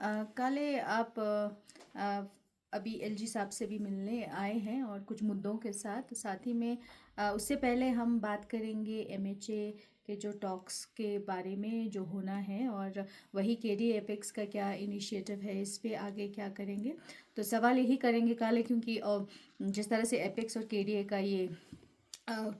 काले आप अभी एलजी साहब से भी मिलने आए हैं और कुछ मुद्दों के साथ साथ ही में उससे पहले हम बात करेंगे एमएचए के जो टॉक्स के बारे में जो होना है और वही केडी एपेक्स का क्या इनिशिएटिव है, इस पे आगे क्या करेंगे। तो सवाल यही करेंगे काले, क्योंकि जिस तरह से एपेक्स और केडीए का ये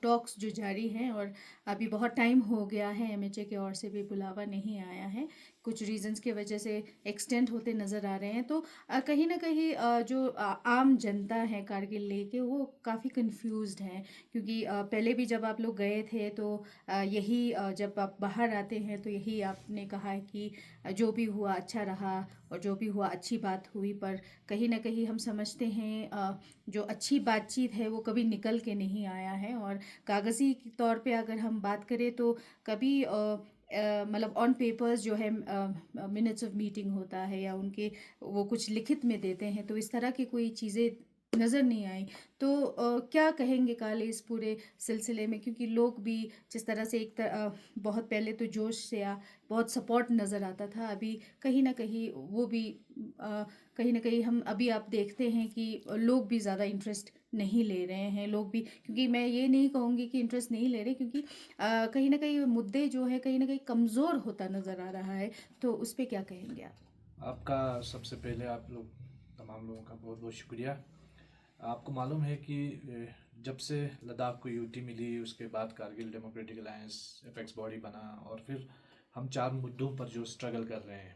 टॉक्स जो जारी हैं और अभी बहुत टाइम हो गया है, एमएचए की ओर से भी बुलावा नहीं आया है, कुछ रीजंस की वजह से एक्सटेंड होते नज़र आ रहे हैं। तो कहीं ना कहीं जो आम जनता है कारगिल लेके वो काफ़ी कंफ्यूज्ड है, क्योंकि पहले भी जब आप लोग गए थे तो यही जब आप बाहर आते हैं तो यही आपने कहा है कि जो भी हुआ अच्छा रहा और जो भी हुआ अच्छी बात हुई। पर कहीं ना कहीं हम समझते हैं जो अच्छी बातचीत है वो कभी निकल के नहीं आया है, और कागज़ी तौर पे अगर हम बात करें तो कभी मतलब ऑन पेपर्स जो है मिनट्स ऑफ मीटिंग होता है या उनके वो कुछ लिखित में देते हैं, तो इस तरह की कोई चीज़ें नज़र नहीं आई। तो क्या कहेंगे काले इस पूरे सिलसिले में, क्योंकि लोग भी जिस तरह से बहुत पहले तो जोश से या बहुत सपोर्ट नज़र आता था, अभी कहीं ना कहीं वो भी कहीं ना कहीं हम अभी आप देखते हैं कि लोग भी ज़्यादा इंटरेस्ट नहीं ले रहे हैं। लोग भी, क्योंकि मैं ये नहीं कहूँगी कि इंटरेस्ट नहीं ले रहे, क्योंकि कहीं ना कहीं मुद्दे जो है कहीं ना कहीं कमज़ोर होता नज़र आ रहा है। तो उस पर क्या कहेंगे आप? आपका सबसे पहले आप लोग तमाम लोगों का बहुत बहुत शुक्रिया। आपको मालूम है कि जब से लद्दाख को यूटी मिली उसके बाद Kargil democratic alliance apex body बना और फिर हम 4 मुद्दों पर जो स्ट्रगल कर रहे हैं,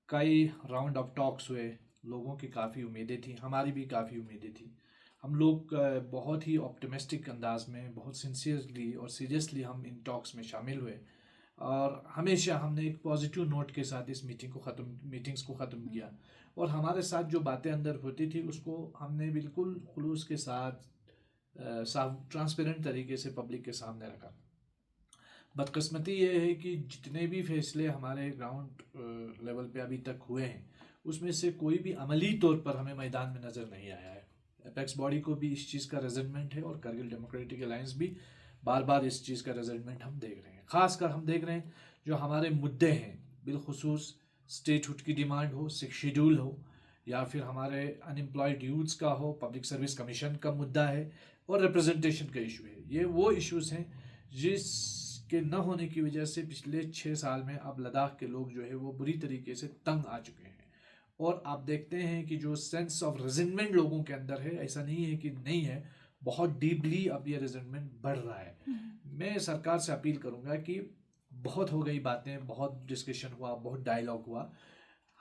कई राउंड ऑफ टॉक्स हुए। लोगों की काफ़ी उम्मीदें थी, हमारी भी काफ़ी उम्मीदें थी। हम लोग बहुत ही ऑप्टिमिस्टिक अंदाज में, बहुत सिंसियरली और सीरियसली हम इन टॉक्स में शामिल हुए और हमेशा हमने एक पॉजिटिव नोट के साथ इस मीटिंग्स को ख़त्म किया। और हमारे साथ जो बातें अंदर होती थी उसको हमने बिल्कुल खुलूस के साथ साफ ट्रांसपेरेंट तरीके से पब्लिक के सामने रखा। बदकिस्मती ये है कि जितने भी फैसले हमारे ग्राउंड लेवल पे अभी तक हुए हैं उसमें से कोई भी अमली तौर पर हमें मैदान में नज़र नहीं आया है। एपेक्स बॉडी को भी इस चीज़ का रेजल्टमेंट है और कारगिल डेमोक्रेटिक अलायंस भी बार बार इस चीज़ का रेजल्टमेंट हम देख रहे हैं। ख़ासकर हम देख रहे हैं जो हमारे मुद्दे हैं, बिलखसूस स्टेटहुड की डिमांड हो, 6 शेड्यूल हो, या फिर हमारे अनएम्प्लॉयड यूथ्स का हो, पब्लिक सर्विस कमीशन का मुद्दा है और रिप्रेजेंटेशन का इशू है। ये वो इश्यूज़ हैं जिसके न होने की वजह से पिछले 6 साल में अब लद्दाख के लोग जो है वो बुरी तरीके से तंग आ चुके हैं। और आप देखते हैं कि जो सेंस ऑफ रिजेंटमेंट लोगों के अंदर है, ऐसा नहीं है कि नहीं है, बहुत डीपली अब ये रिजेंटमेंट बढ़ रहा है। मैं सरकार से अपील करूंगा कि बहुत हो गई बातें, बहुत डिस्कशन हुआ, बहुत डायलॉग हुआ।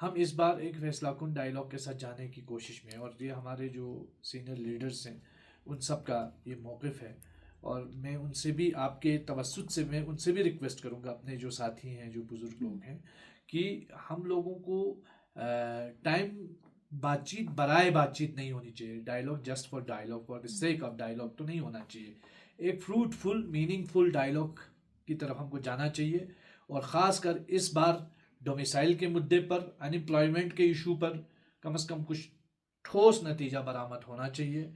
हम इस बार एक फैसला कुन डायलॉग के साथ जाने की कोशिश में, और ये हमारे जो सीनियर लीडर्स हैं उन सब का ये मौक़िफ़ है। और मैं उनसे भी, आपके तवस्सुत से मैं उनसे भी रिक्वेस्ट करूंगा, अपने जो साथी हैं, जो बुज़ुर्ग लोग हैं, कि हम लोगों को टाइम बातचीत बराए बातचीत नहीं होनी चाहिए। Dialogue just for dialogue, for the sake of dialogue तो नहीं होना चाहिए। एक फ्रूटफुल मीनिंगफुल डायलॉग की तरफ हमको जाना चाहिए। और ख़ासकर इस बार डोमिसाइल के मुद्दे पर, अनएम्प्लॉयमेंट के इशू पर कम से कम कुछ ठोस नतीजा बरामद होना चाहिए।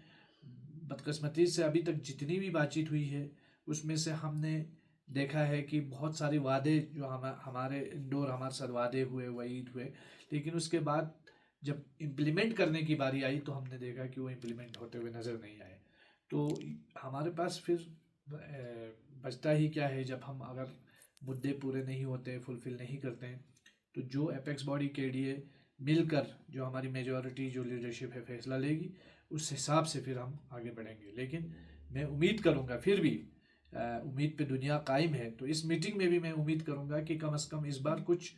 बदकिस्मती से अभी तक जितनी भी बातचीत हुई है उसमें से हमने देखा है कि बहुत सारे वादे जो हमारे इंडोर हमारे साथ वादे हुए, वईद हुए, लेकिन उसके बाद जब इम्प्लीमेंट करने की बारी आई तो हमने देखा कि वो इम्प्लीमेंट होते हुए नज़र नहीं आए। तो हमारे पास फिर बचता ही क्या है, जब हम अगर मुद्दे पूरे नहीं होते, फुलफिल नहीं करते हैं, तो जो एपेक्स बॉडी के लिए मिलकर जो हमारी मेजॉरिटी जो लीडरशिप है फैसला लेगी, उस हिसाब से फिर हम आगे बढ़ेंगे। लेकिन मैं उम्मीद करूँगा, फिर भी उम्मीद पे दुनिया कायम है, तो इस मीटिंग में भी मैं उम्मीद करूँगा कि कम से कम इस बार कुछ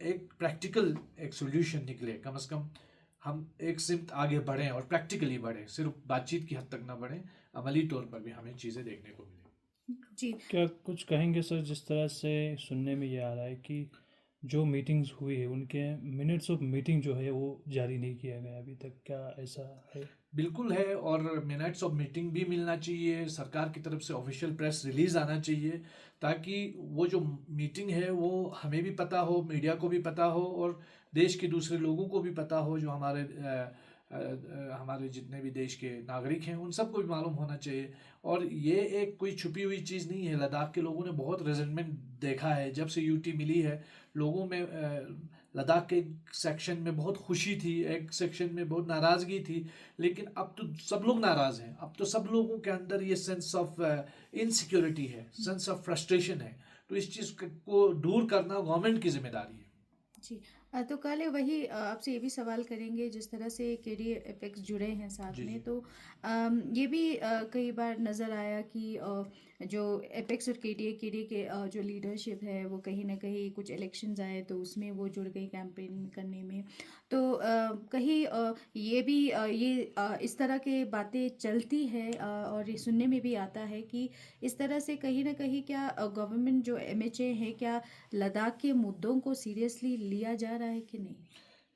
एक प्रैक्टिकल एक सोल्यूशन निकले। कम से कम हम एक सिमत आगे बढ़ें और प्रैक्टिकली बढ़ें, सिर्फ बातचीत की हद तक ना बढ़ें, अमली तौर पर भी हमें चीज़ें देखने को मिलें। जी। क्या कुछ कहेंगे सर? जिस तरह से सुनने में ये आ रहा है कि जो मीटिंग्स हुई है उनके मिनट्स ऑफ मीटिंग जो है वो जारी नहीं किया गया अभी तक, क्या ऐसा है? बिल्कुल है, और मिनट्स ऑफ मीटिंग भी मिलना चाहिए, सरकार की तरफ से ऑफिशियल प्रेस रिलीज़ आना चाहिए, ताकि वो जो मीटिंग है वो हमें भी पता हो, मीडिया को भी पता हो, और देश के दूसरे लोगों को भी पता हो, जो हमारे जितने भी देश के नागरिक हैं उन सबको भी मालूम होना चाहिए। और ये एक कोई छुपी हुई चीज़ नहीं है। लद्दाख के लोगों ने बहुत रेजेंटमेंट देखा है जब से यूटी मिली है। लोगों में लद्दाख के एक सेक्शन में बहुत खुशी थी, एक सेक्शन में बहुत नाराज़गी थी, लेकिन अब तो सब लोग नाराज़ हैं। अब तो सब लोगों के अंदर ये सेंस ऑफ इनसिक्योरिटी है, सेंस ऑफ फ्रस्ट्रेशन है। तो इस चीज़ को दूर करना गवर्नमेंट की जिम्मेदारी है। जी। तो काले वही आपसे ये भी सवाल करेंगे, जिस तरह से केडी एपेक्स जुड़े हैं साथ जी में, जी। तो ये भी कई बार नज़र आया कि जो एपेक्स और केडी के जो लीडरशिप है वो कहीं ना कहीं कुछ इलेक्शंस आए तो उसमें वो जुड़ गई कैंपेन करने में। तो कहीं ये भी इस तरह के बातें चलती है, और ये सुनने में भी आता है कि इस तरह से कहीं ना कहीं क्या गवर्नमेंट जो एमएचए है, क्या लद्दाख के मुद्दों को सीरियसली लिया जा रहा है कि नहीं?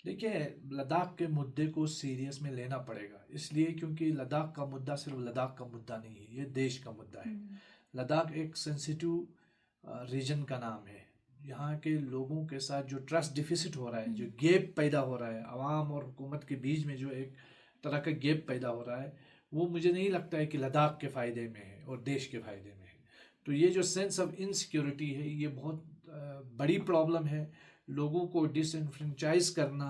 देखिए, लद्दाख के मुद्दे को सीरियस में लेना पड़ेगा, इसलिए क्योंकि लद्दाख का मुद्दा सिर्फ लद्दाख का मुद्दा नहीं है, ये देश का मुद्दा है। लद्दाख एक सेंसिटिव रीजन का नाम है। यहाँ के लोगों के साथ जो ट्रस्ट डिफिसिट हो रहा है, जो गैप पैदा हो रहा है आवाम और हुकूमत के बीच में, जो एक तरह का गैप पैदा हो रहा है, वो मुझे नहीं लगता है कि लद्दाख के फ़ायदे में है और देश के फ़ायदे में है। तो ये जो सेंस ऑफ इनसिक्योरिटी है, ये बहुत बड़ी प्रॉब्लम है। लोगों को डिसइनफ्रेंचाइज करना,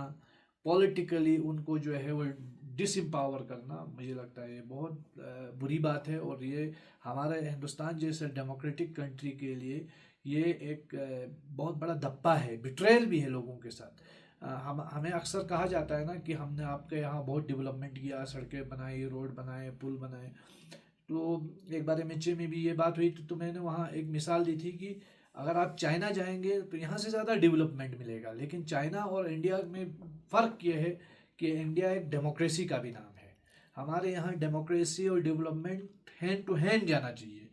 पॉलिटिकली उनको जो है वो डिसम्पावर करना, मुझे लगता है ये बहुत बुरी बात है। और ये हमारे हिंदुस्तान जैसे डेमोक्रेटिक कंट्री के लिए ये एक बहुत बड़ा धब्बा है, बिट्रेयल भी है लोगों के साथ। हमें अक्सर कहा जाता है ना कि हमने आपके यहाँ बहुत डेवलपमेंट किया, सड़कें बनाई, रोड बनाए, पुल बनाए। तो एक बार एमएचए में भी ये बात हुई, तो मैंने वहाँ एक मिसाल दी थी कि अगर आप चाइना जाएंगे तो यहाँ से ज़्यादा डेवलपमेंट मिलेगा, लेकिन चाइना और इंडिया में फ़र्क ये है कि इंडिया एक डेमोक्रेसी का भी नाम है। हमारे यहाँ डेमोक्रेसी और डेवलपमेंट हैंड टू हैंड जाना चाहिए।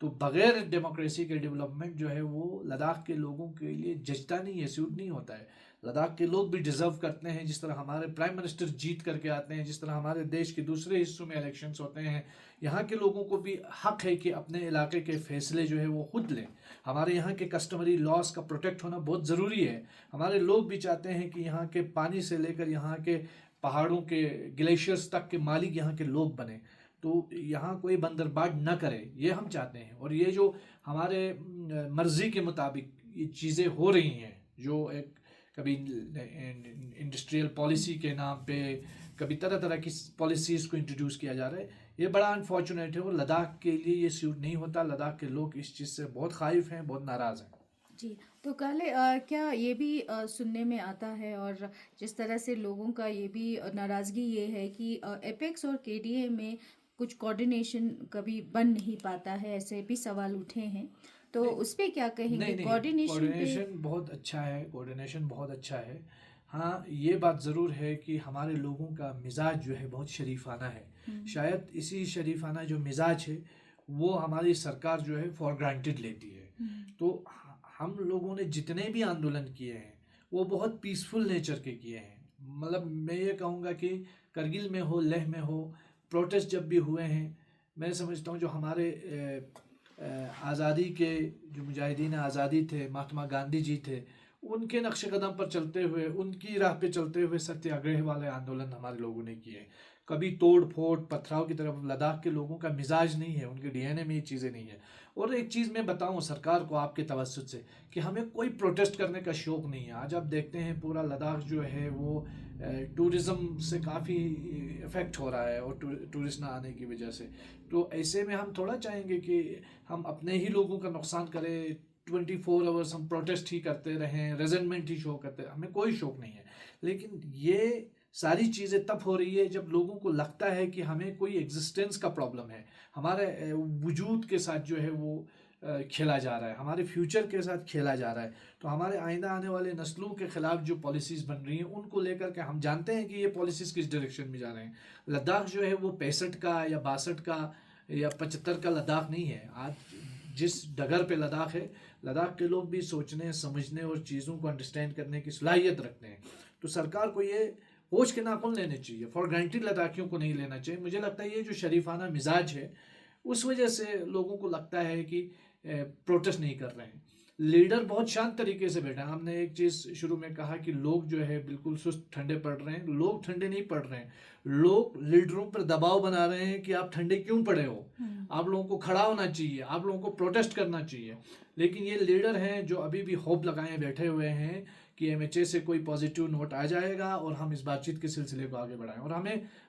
तो बग़ैर डेमोक्रेसी के डेवलपमेंट जो है वो लद्दाख के लोगों के लिए जचता नहीं है, सूट नहीं होता है। लद्दाख के लोग भी डिज़र्व करते हैं, जिस तरह हमारे प्राइम मिनिस्टर जीत करके आते हैं, जिस तरह हमारे देश के दूसरे हिस्सों में इलेक्शंस होते हैं, यहाँ के लोगों को भी हक है कि अपने इलाके के फैसले जो है वो खुद लें। हमारे यहाँ के कस्टमरी लॉस का प्रोटेक्ट होना बहुत ज़रूरी है। हमारे लोग भी चाहते हैं कि यहाँ के पानी से लेकर यहाँ के पहाड़ों के ग्लेशियर्स तक के मालिक यहाँ के लोग बने। तो यहाँ कोई बंदरबाट न करे, ये हम चाहते हैं। और ये जो हमारे मर्ज़ी के मुताबिक ये चीज़ें हो रही हैं, जो एक कभी इंडस्ट्रियल पॉलिसी के नाम पे, कभी तरह तरह की पॉलिसीज़ को इंट्रोड्यूस किया जा रहा है, ये बड़ा अनफॉर्चुनेट है। और लद्दाख के लिए ये सूट नहीं होता। लद्दाख के लोग इस चीज़ से बहुत खाइफ हैं, बहुत नाराज़ हैं। जी। तो काले क्या ये भी सुनने में आता है, और जिस तरह से लोगों का ये भी नाराज़गी ये है कि एपेक्स और केडीए में कुछ कोऑर्डिनेशन कभी बन नहीं पाता है, ऐसे भी सवाल उठे हैं, तो नहीं उस पे क्या कहेंगे? नहीं, कोऑर्डिनेशन पे कोऑर्डिनेशन बहुत अच्छा है, कोऑर्डिनेशन बहुत अच्छा है। हाँ, ये बात ज़रूर है कि हमारे लोगों का मिजाज जो है बहुत शरीफाना है। शायद इसी शरीफाना जो मिजाज है वो हमारी सरकार जो है फॉर ग्रांटेड लेती है। तो हम लोगों ने जितने भी आंदोलन किए हैं वो बहुत पीसफुल नेचर के किए हैं। मतलब मैं ये कहूँगा कि करगिल में हो, लेह में हो, प्रोटेस्ट जब भी हुए हैं, मैं समझता हूँ जो हमारे आज़ादी के जो मुजाहिदीन आज़ादी थे, महात्मा गांधी जी थे, उनके नक्शे कदम पर चलते हुए, उनकी राह पे चलते हुए सत्याग्रह वाले आंदोलन हमारे लोगों ने किए। कभी तोड़ फोड़ पथराव की तरफ लद्दाख के लोगों का मिजाज नहीं है, उनके डीएनए में ये चीज़ें नहीं है। और एक चीज़ मैं बताऊं सरकार को आपके तवज्जुह से, कि हमें कोई प्रोटेस्ट करने का शौक़ नहीं है। आज आप देखते हैं पूरा लद्दाख जो है वो टूरिज़्म से काफ़ी इफ़ेक्ट हो रहा है, और टूरिस्ट ना आने की वजह से। तो ऐसे में हम थोड़ा चाहेंगे कि हम अपने ही लोगों का नुकसान करें, 24 आवर्स हम प्रोटेस्ट ही करते रहें, रेजेंटमेंट ही शो करते, हमें कोई शौक़ नहीं है। लेकिन ये सारी चीज़ें तब हो रही है जब लोगों को लगता है कि हमें कोई एग्जिस्टेंस का प्रॉब्लम है, हमारे वजूद के साथ जो है वो खेला जा रहा है, हमारे फ्यूचर के साथ खेला जा रहा है। तो हमारे आइंदा आने वाले नस्लों के ख़िलाफ़ जो पॉलिसीज़ बन रही हैं उनको लेकर के हम जानते हैं कि ये पॉलिसीज़ किस डायरेक्शन में जा रहे हैं। लद्दाख जो है वो 65 का या 62 का या 75 का लद्दाख नहीं है। आज जिस डगर पे लद्दाख है, लद्दाख के लोग भी सोचने, समझने और चीज़ों को अंडरस्टैंड करने की सलाहियत रखते हैं। तो सरकार को ये होश के नाखून लेने चाहिए, फॉर ग्रांटेड लद्दाखियों को नहीं लेना चाहिए। मुझे लगता है ये जो शरीफाना मिजाज है उस वजह से लोगों को लगता है कि प्रोटेस्ट नहीं कर रहे हैं। लीडर बहुत शांत तरीके से बैठा है। हमने एक चीज़ शुरू में कहा कि लोग जो है बिल्कुल सुस्त ठंडे पड़ रहे हैं। लोग ठंडे नहीं पड़ रहे हैं, लोग लीडरों पर दबाव बना रहे हैं कि आप ठंडे क्यों पड़े हो, आप लोगों को खड़ा होना चाहिए, आप लोगों को प्रोटेस्ट करना चाहिए। लेकिन ये लीडर हैं जो अभी भी होप लगाए बैठे हुए हैं कि एमएचए से कोई पॉजिटिव नोट आ जाएगा और हम इस बातचीत के सिलसिले को आगे बढ़ाएं। और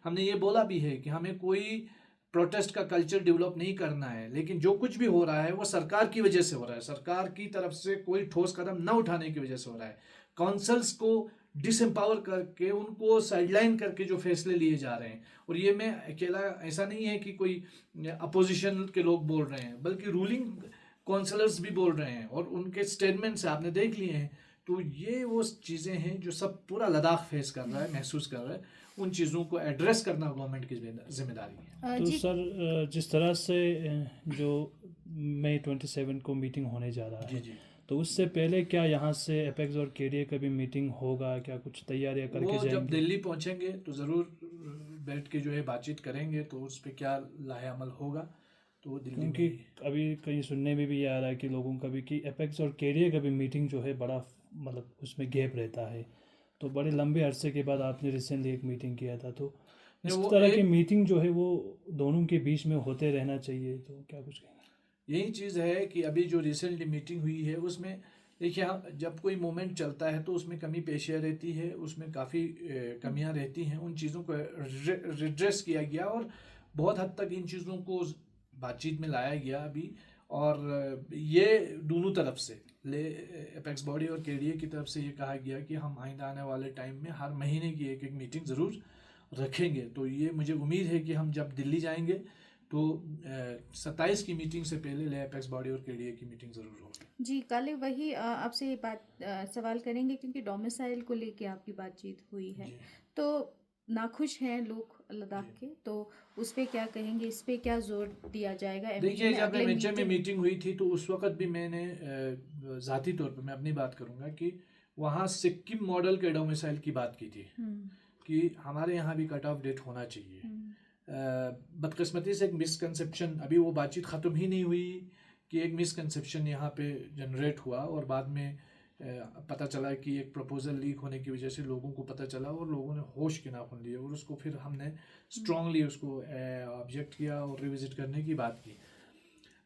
हमने ये बोला भी है कि हमें कोई प्रोटेस्ट का कल्चर डेवलप नहीं करना है, लेकिन जो कुछ भी हो रहा है वो सरकार की वजह से हो रहा है, सरकार की तरफ से कोई ठोस कदम न उठाने की वजह से हो रहा है। काउंसिल्स को डिसएम्पावर करके उनको साइडलाइन करके जो फैसले लिए जा रहे हैं, और ये मैं अकेला, ऐसा नहीं है कि कोई अपोजिशन के लोग बोल रहे हैं, बल्कि रूलिंग काउंसलर्स भी बोल रहे हैं और उनके स्टेटमेंट्स आपने देख लिए हैं। तो ये वो चीज़ें हैं जो सब पूरा लद्दाख फेस कर रहा है, महसूस कर रहा है। उन चीज़ों को एड्रेस करना गवर्नमेंट की जिम्मेदारी है। तो सर जिस तरह से जो मई 27 को मीटिंग होने जा रहा जी है, जी, तो उससे पहले क्या यहाँ से एपेक्स और केडीए का भी मीटिंग होगा, क्या कुछ तैयारियां करके वो जब जाएंगे? दिल्ली पहुंचेंगे तो ज़रूर बैठ के जो है बातचीत करेंगे, तो उस पर क्या लाहे अमल होगा तो वो दिल्ली क्योंकि में। अभी कहीं सुनने में भी ये आ रहा है कि लोगों का भी कि एपेक्स और केडीए का भी मीटिंग जो है बड़ा मतलब उसमें गैप रहता है, तो बड़े लंबे अरसे के बाद आपने रिसेंटली एक मीटिंग किया था, तो इस वो तरह की एक मीटिंग जो है वो दोनों के बीच में होते रहना चाहिए, तो क्या कुछ कहना? यही चीज़ है कि अभी जो रिसेंटली मीटिंग हुई है उसमें देखिए, हम जब कोई मूवमेंट चलता है तो उसमें कमी पेशियाँ रहती है, उसमें काफ़ी कमियां रहती हैं। उन चीज़ों को रिड्रेस किया गया और बहुत हद तक इन चीज़ों को बातचीत में लाया गया अभी। और ये दोनों तरफ से एपेक्स बॉडी और केडीए की तरफ से ये कहा गया कि हम आइंदा आने वाले टाइम में हर महीने की एक एक मीटिंग ज़रूर रखेंगे। तो ये मुझे उम्मीद है कि हम जब दिल्ली जाएंगे तो 27 की मीटिंग से पहले ले एपेक्स बॉडी और केडीए की मीटिंग ज़रूर होगी। जी, काले वही आपसे ये बात सवाल करेंगे क्योंकि डोमिसाइल को लेके आपकी बातचीत हुई है, जी तो नाखुश हैं लोग लद्दाख जी। के, तो उस पे क्या कहेंगे, इस पे क्या जोर दिया जाएगा एमएचए देखिए, में जब अगले एमएचए में मीटिंग? मीटिंग हुई थी तो उस वक्त भी मैंने ज़ाती तौर पर मैं अपनी बात करूंगा कि वहाँ सिक्किम मॉडल के डोमिसाइल की बात की थी कि हमारे यहाँ भी कट ऑफ डेट होना चाहिए। बदकिस्मती से एक मिसकंसेप्शन, अभी वो बातचीत ख़त्म ही नहीं हुई कि एक मिसकंसेप्शन यहाँ पे जनरेट हुआ और बाद में पता चला कि एक प्रपोजल लीक होने की वजह से लोगों को पता चला और लोगों ने होश के नाखून लिए और उसको फिर हमने स्ट्रांगली उसको ऑब्जेक्ट किया और रिविजिट करने की बात की।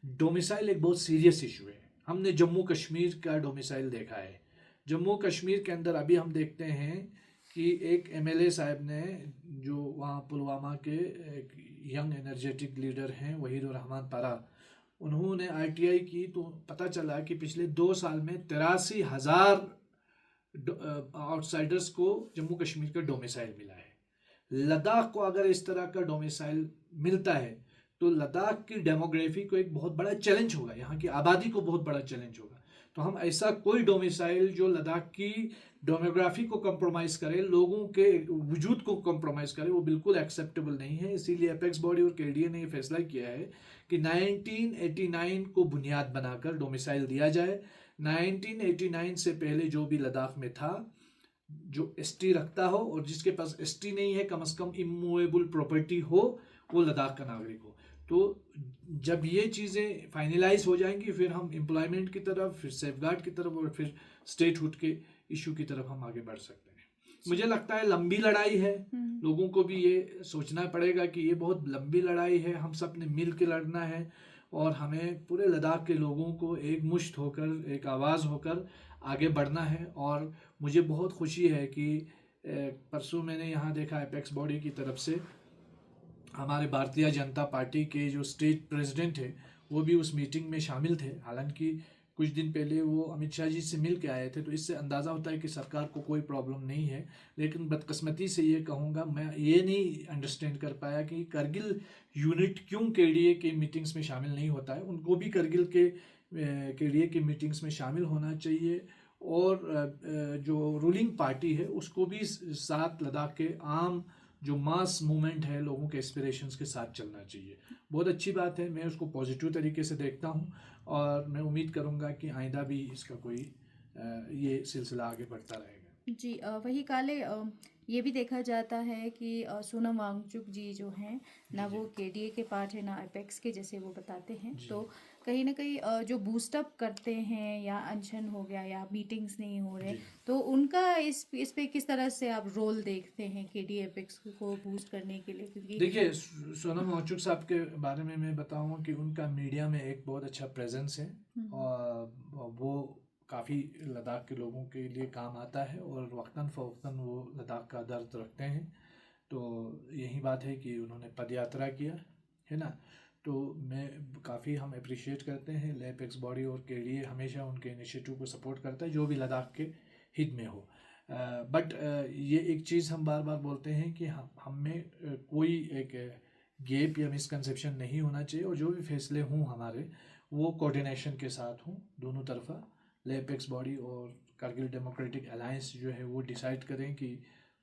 डोमिसाइल एक बहुत सीरियस इशू है। हमने जम्मू कश्मीर का डोमिसाइल देखा है। जम्मू कश्मीर के अंदर अभी हम देखते हैं कि एक एमएलए साहब ने, जो वहाँ पुलवामा के एक यंग एनर्जेटिक लीडर हैं वहीदुर रहमान पारा, उन्होंने आरटीआई की तो पता चला कि पिछले 2 साल में 83,000 आउटसाइडर्स को जम्मू कश्मीर का डोमिसाइल मिला है। लद्दाख को अगर इस तरह का डोमिसाइल मिलता है तो लद्दाख की डेमोग्राफी को एक बहुत बड़ा चैलेंज होगा, यहाँ की आबादी को बहुत बड़ा चैलेंज होगा। तो हम ऐसा कोई डोमिसाइल जो लद्दाख की डेमोग्राफी को कंप्रोमाइज करे, लोगों के वजूद को कंप्रोमाइज करे, वो बिल्कुल एक्सेप्टेबल नहीं है। इसीलिए एपेक्स बॉडी और केडीए ने ये फैसला किया है कि 1989 को बुनियाद बनाकर डोमिसाइल दिया जाए। 1989 से पहले जो भी लद्दाख में था, जो एसटी रखता हो और जिसके पास एसटी नहीं है, कम से कम इमूवेबल प्रॉपर्टी हो, वो लद्दाख का नागरिक हो। तो जब ये चीज़ें फाइनलाइज हो जाएंगी फिर हम एम्प्लॉयमेंट की तरफ, फिर सेफगार्ड की तरफ और फिर स्टेटहुड के इशू की तरफ हम आगे बढ़ सकते हैं। मुझे लगता है लंबी लड़ाई है, लोगों को भी ये सोचना पड़ेगा कि ये बहुत लंबी लड़ाई है, हम सब ने मिल के लड़ना है और हमें पूरे लद्दाख के लोगों को एक मुश्त होकर, एक आवाज़ होकर आगे बढ़ना है। और मुझे बहुत खुशी है कि परसों मैंने यहाँ देखा एपेक्स बॉडी की तरफ से हमारे भारतीय जनता पार्टी के जो स्टेट प्रेसिडेंट है वो भी उस मीटिंग में शामिल थे। हालांकि कुछ दिन पहले वो अमित शाह जी से मिल के आए थे, तो इससे अंदाज़ा होता है कि सरकार को कोई प्रॉब्लम नहीं है। लेकिन बदकिस्मती से ये कहूँगा, मैं ये नहीं अंडरस्टैंड कर पाया कि करगिल यूनिट क्यों केडीए के मीटिंग्स में शामिल नहीं होता है। उनको भी करगिल के केडीए के मीटिंग्स में शामिल होना चाहिए और जो रूलिंग पार्टी है उसको भी साथ लद्दाख के आम जो मास मूवमेंट है, लोगों के एस्पिरेशंस के साथ चलना चाहिए। बहुत अच्छी बात है, मैं उसको पॉजिटिव तरीके से देखता हूँ और मैं उम्मीद करूँगा कि आइंदा भी इसका कोई ये सिलसिला आगे बढ़ता रहेगा। जी, वही काले ये भी देखा जाता है कि सोनम वांगचुक जी जो हैं ना, वो केडीए के पार्ट है ना एपेक्स के, जैसे वो बताते हैं। तो कहीं ना कहीं जो बूस्टअप करते हैं या अनशन हो गया या मीटिंग्स नहीं हो रहे, तो उनका इस पे किस तरह से आप रोल देखते हैं केडीए एपेक्स को बूस्ट करने के लिए? क्योंकि देखिए, सोनम वांगचुक साहब के बारे में मैं बताऊँ कि उनका मीडिया में एक बहुत अच्छा प्रेजेंस है और वो काफ़ी लद्दाख के लोगों के लिए काम आता है और वक्तन फ़वक्तन वो लद्दाख का दर्द रखते हैं। तो यही बात है कि उन्होंने पद यात्रा किया है ना। तो मैं काफ़ी हम अप्रिशिएट करते हैं, एपेक्स बॉडी और केडीए हमेशा उनके इनिशिएटिव को सपोर्ट करता है जो भी लद्दाख के हित में हो। बट ये एक चीज़ हम बार बार बोलते हैं कि हम में कोई एक गैप या मिसकंसेप्शन नहीं होना चाहिए, और जो भी फैसले हों हमारे वो कोऑर्डिनेशन के साथ हों दोनों तरफा। एपेक्स बॉडी और कारगिल डेमोक्रेटिक अलायंस जो है वो डिसाइड करें कि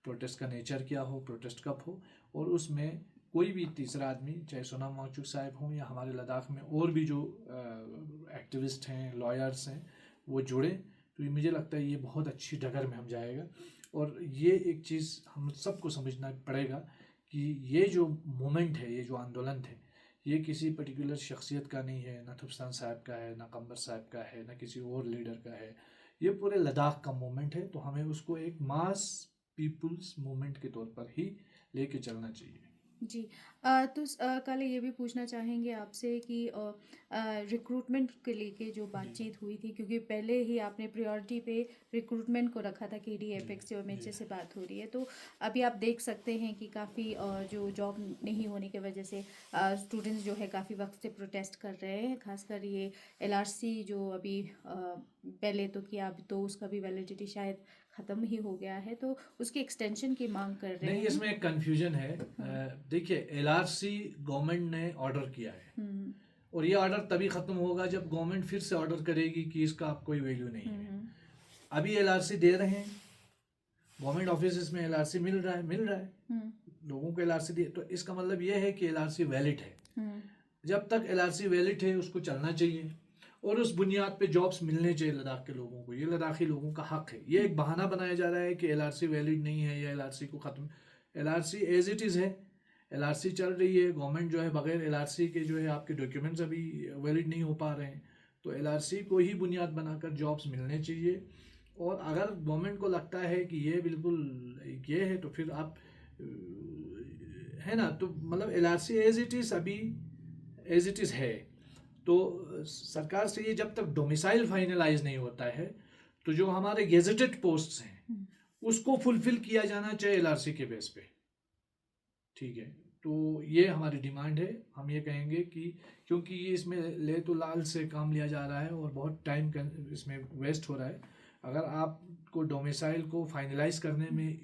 प्रोटेस्ट का नेचर क्या हो, प्रोटेस्ट कब हो, और उसमें कोई भी तीसरा आदमी, चाहे सोनम वांगचुक साहब हों या हमारे लद्दाख में और भी जो एक्टिविस्ट हैं, लॉयर्स हैं, वो जुड़े। तो ये मुझे लगता है ये बहुत अच्छी डगर में हम जाएगा। और ये एक चीज़ हम सबको समझना पड़ेगा कि ये जो मूवमेंट है, ये जो आंदोलन है, ये किसी पर्टिकुलर शख्सियत का नहीं है, ना थुप्स्तान साहब का है, ना कंबर साहब का है, ना किसी और लीडर का है। ये पूरे लद्दाख का मूवमेंट है। तो हमें उसको एक मास पीपुल्स मूवमेंट के तौर पर ही लेके चलना चाहिए। जी। तो कल ये भी पूछना चाहेंगे आपसे कि रिक्रूटमेंट के लेके जो बातचीत हुई थी, क्योंकि पहले ही आपने प्रायोरिटी पे रिक्रूटमेंट को रखा था, केडीए एपेक्स से और एमएचए से बात हो रही है। तो अभी आप देख सकते हैं कि काफ़ी जो जॉब नहीं होने की वजह से स्टूडेंट्स जो है काफ़ी वक्त से प्रोटेस्ट कर रहे हैं। खासकर ये एलआरसी जो अभी पहले तो किया, अब तो उसका भी वैलिडिटी शायद ख़त्म ही हो गया है, तो उसकी एक्सटेंशन की मांग कर रहे हैं। नहीं, इसमें एक कन्फ्यूजन है। देखिए, एलआरसी गवर्नमेंट ने ऑर्डर किया है, और ये ऑर्डर तभी ख़त्म होगा जब गवर्नमेंट फिर से ऑर्डर करेगी कि इसका अब कोई वैल्यू नहीं है। अभी एलआरसी दे रहे हैं, गवर्नमेंट ऑफिस में एलआरसी मिल रहा है लोगों को एलआरसी दिए, तो इसका मतलब ये है कि एलआरसी वैलिड है। जब तक एलआरसी वैलिड है उसको चलना चाहिए, और उस बुनियाद पे जॉब्स मिलने चाहिए लद्दाख के लोगों को। ये लद्दाखी लोगों का हक है। ये एक बहाना बनाया जा रहा है कि एलआरसी वैलिड नहीं है या एलआरसी को ख़त्म। एलआरसी एज इट इज़ है, एलआरसी चल रही है। गवर्नमेंट जो है बगैर एलआरसी के जो है आपके डॉक्यूमेंट्स अभी वैलिड नहीं हो पा रहे हैं। तो एलआरसी को ही बुनियाद बनाकर जॉब्स मिलने चाहिए। और अगर गवर्नमेंट को लगता है कि ये बिल्कुल ये है, तो फिर आप है ना, तो मतलब एलआरसी एज इट इज़ अभी एज इट इज़ है। तो सरकार से ये जब तक डोमिसाइल फाइनलाइज नहीं होता है, तो जो हमारे गेजेटेड पोस्ट्स हैं उसको फुलफिल किया जाना चाहिए एलआरसी के बेस पे। ठीक है, तो ये हमारी डिमांड है। हम ये कहेंगे कि क्योंकि ये इसमें ले तो लाल से काम लिया जा रहा है और बहुत टाइम इसमें वेस्ट हो रहा है। अगर आपको डोमिसाइल को फाइनलाइज करने में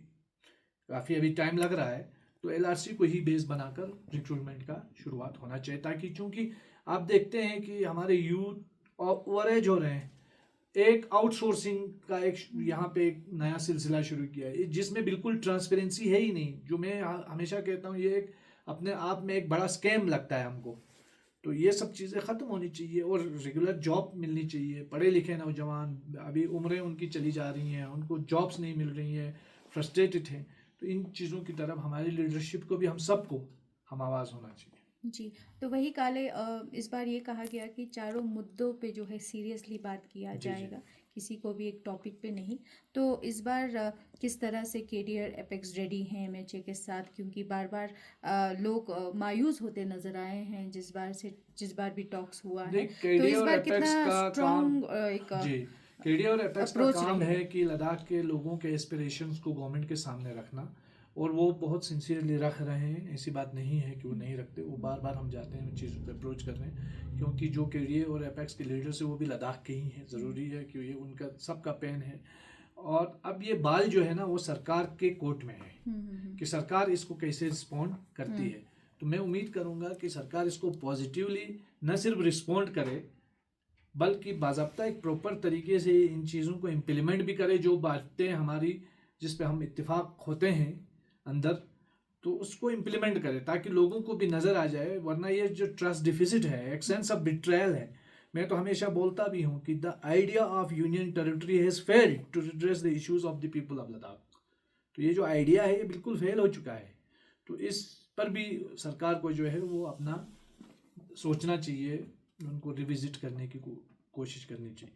काफ़ी अभी टाइम लग रहा है, तो एलआरसी को ही बेस बनाकर रिक्रूटमेंट का शुरुआत होना चाहिए। ताकि चूँकि आप देखते हैं कि हमारे यूथ ओवर एज हो रहे हैं, एक आउटसोर्सिंग का एक यहाँ पे एक नया सिलसिला शुरू किया है जिसमें बिल्कुल ट्रांसपेरेंसी है ही नहीं। जो मैं हमेशा कहता हूँ, ये एक अपने आप में एक बड़ा स्कैम लगता है हमको। तो ये सब चीज़ें ख़त्म होनी चाहिए और रेगुलर जॉब मिलनी चाहिए। पढ़े लिखे नौजवान, अभी उम्रें उनकी चली जा रही हैं, उनको जॉब्स नहीं मिल रही हैं, फ्रस्ट्रेटेड हैं। तो इन चीज़ों की तरफ हमारी लीडरशिप को भी, हम सबको हम आवाज़ होना चाहिए। जी। तो वही काले इस बार ये कहा गया कि चारों मुद्दों पे जो है सीरियसली बात किया जाएगा, किसी को भी एक टॉपिक पे नहीं। तो इस बार किस तरह से केडीए एपेक्स रेडी हैं एमएचए के साथ, क्योंकि बार बार लोग मायूस होते नजर आए हैं जिस बार भी टॉक्स हुआ है। तो इस बार कितना स्ट्रॉन्ग केडीए और एपेक्स का काम है कि लद्दाख के लोगों के एस्पिरेशंस को गवर्नमेंट के सामने रखना, और वो बहुत सिंसियरली रख रहे हैं। ऐसी बात नहीं है कि वो नहीं रखते। वो बार बार हम जाते हैं, उन चीज़ों पे अप्रोच कर रहे हैं, क्योंकि जो केडीए और एपेक्स के लीडर्स है वो भी लद्दाख के ही हैं। ज़रूरी है कि ये उनका सबका पेन है। और अब ये बाल जो है ना, वो सरकार के कोर्ट में है कि सरकार इसको कैसे रिस्पॉन्ड करती है। तो मैं उम्मीद करूँगा कि सरकार इसको पॉजिटिवली न सिर्फ रिस्पॉन्ड करे, बल्कि बाज़ाब्ता एक प्रॉपर तरीके से इन चीज़ों को इम्प्लीमेंट भी करे। जो बातें हमारी जिस पे हम इत्तेफाक होते हैं अंदर, तो उसको इम्प्लीमेंट करे ताकि लोगों को भी नज़र आ जाए। वरना ये जो ट्रस्ट डिफिसिट है, एक सेंस ऑफ बिट्रायल है। मैं तो हमेशा बोलता भी हूँ कि the idea of union territory has failed to address the issues of the people of Ladakh. तो ये जो आइडिया है ये बिल्कुल फेल हो चुका है। तो इस पर भी सरकार को जो है वो अपना सोचना चाहिए, उनको रिविजिट करने की कोशिश करनी चाहिए।